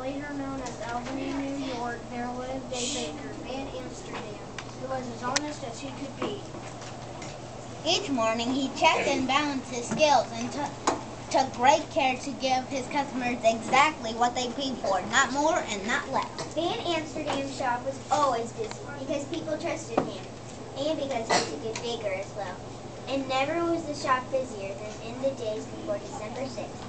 later known as Albany, New York, there lived a baker, Van Amsterdam, who was as honest as he could be. Each morning he checked and balanced his scales and took great care to give his customers exactly what they paid for, not more and not less. Van Amsterdam's shop was always busy because people trusted him and because he was a good baker as well. And never was the shop busier than in the days before December 6th,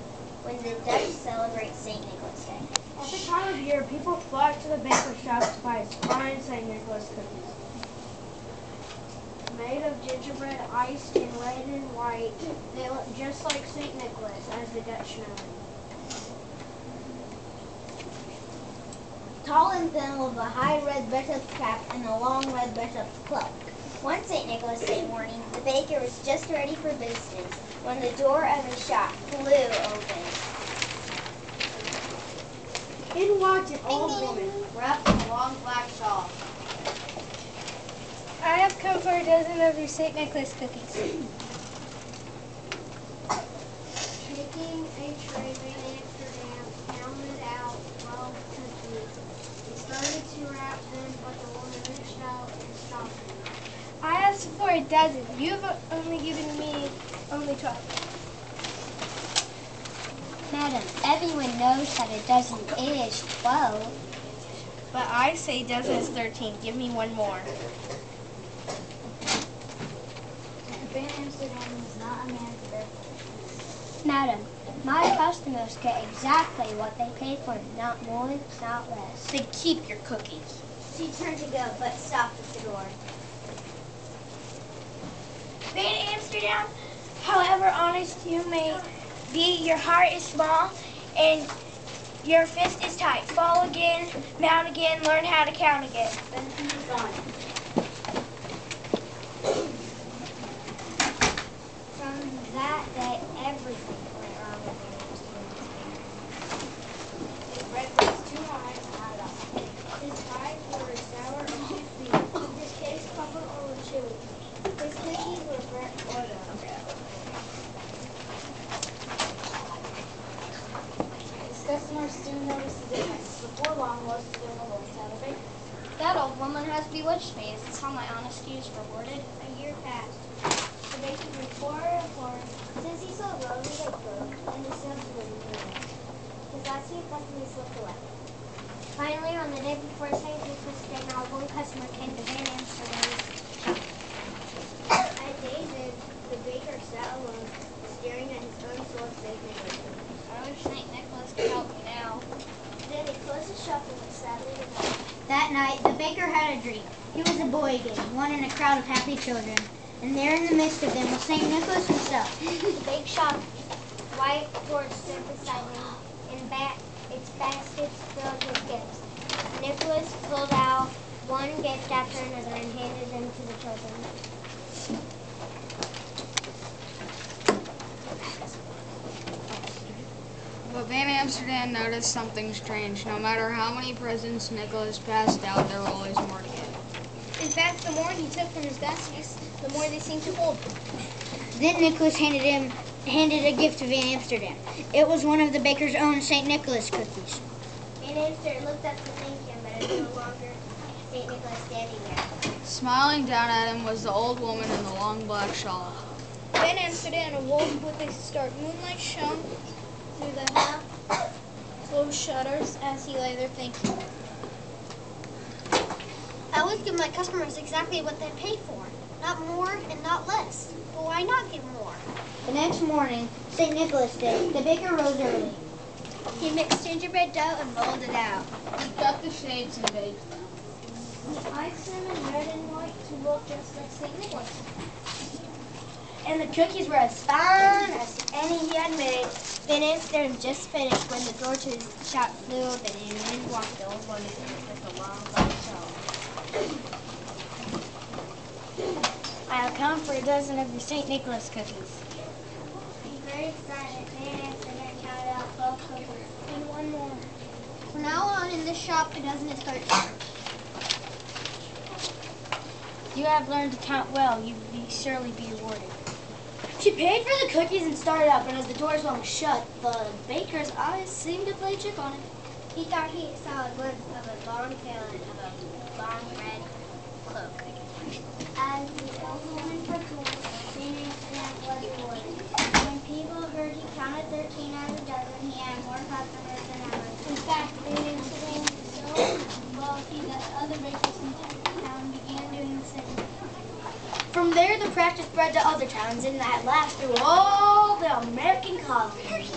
when the Dutch celebrate St. Nicholas Day. At the time of year, people flocked to the baker's shop to buy his fine St. Nicholas cookies. Made of gingerbread iced in red and white, they look just like St. Nicholas, as the Dutch know him. Tall and thin with a high red bishop's cap and a long red bishop's cloak. One St. Nicholas Day morning, the baker was just ready for business when the door of his shop flew open. In walked an old woman, Wrapped in a long black shawl. I have come for a dozen of your St. Nicholas cookies. Taking a tray, Van Amsterdam counted out 12 cookies. He started to wrap them, but the woman reached out and stopped him. I asked for a dozen. You have only given me only 12. Madam, everyone knows that a dozen is 12. But I say dozen is 13. Give me one more. Van Amsterdam is not a man to bear. Madam, my customers get exactly what they pay for, not more, not less. Then keep your cookies. She turned to go, but stopped at the door. Van Amsterdam, however honest you may be, your heart is small and your fist is tight. Fall again, mount again, learn how to count again. Then he was gone. From that day, everything went wrong with Van Amsterdam's baker. His bread was too high, not enough. His pies were sour or too sweet. His cakes crumbled or were chewy. His cookies were burnt or done. His customers soon noticed the difference. Before long, most of them were going to have a baker. That old woman has bewitched me. Is this how my honesty is rewarded? A year passed. The baker grew poorer and poorer since he sold roses like clothes and the sales were moving. His last few customers slipped away. Finally, on the day before St. Nicholas Day, not one customer came to Van Amsterdam's shop. At David, the baker sat alone, staring at his own soiled St. Nicholas. I wish St. Nicholas could help me now. Then he closed his shop and went sadly to bed. That night, the baker had a dream. He was a boy again, one in a crowd of happy children. And there in the midst of them was St. Nicholas himself. The big shop, white torch stood beside him, and its baskets filled with gifts. Nicholas pulled out one gift after another and handed them to the children. But Van Amsterdam noticed something strange. No matter how many presents Nicholas passed out, there were always more to give. In fact, the more he took from his baskets, the more they seemed to hold. Then Nicholas handed a gift to Van Amsterdam. It was one of the baker's own St. Nicholas cookies. Van Amsterdam looked up to thank him, but it was no longer St. Nicholas standing there. Smiling down at him was the old woman in the long black shawl. Van Amsterdam awoke with a start. Moonlight shone through the half-closed shutters as he lay there thinking. I always give my customers exactly what they pay for, not more and not less. But why not give more? The next morning, St. Nicholas Day, the baker rose early. He mixed gingerbread dough and rolled it out. He cut the shapes and baked them. He iced them in red and white to look just like St. Nicholas. And the cookies were as fine as any he had made. Van Amsterdam just finished when the door to his shop flew open and in walked the old woman with a long black shawl. I have come for a dozen of your St. Nicholas cookies. Very excited, Van Amsterdam counted out 12 cookies. And one more. From now on in this shop, a dozen is 13. You have learned to count well. You will surely be rewarded. She paid for the cookies and started up, and as the door swung shut, the baker's eyes seemed to play a trick on him. He thought he saw a glimpse of a long tail and of a long red cloak. As the old woman foretold, St. Amsterdam was rewarded. When people heard he counted 13 out of a dozen, he had more customers than ever. In fact, St. Amsterdam was so wealthy that other bakers in town began doing the same. From there, the practice spread to other towns, and at last through all the American colonies.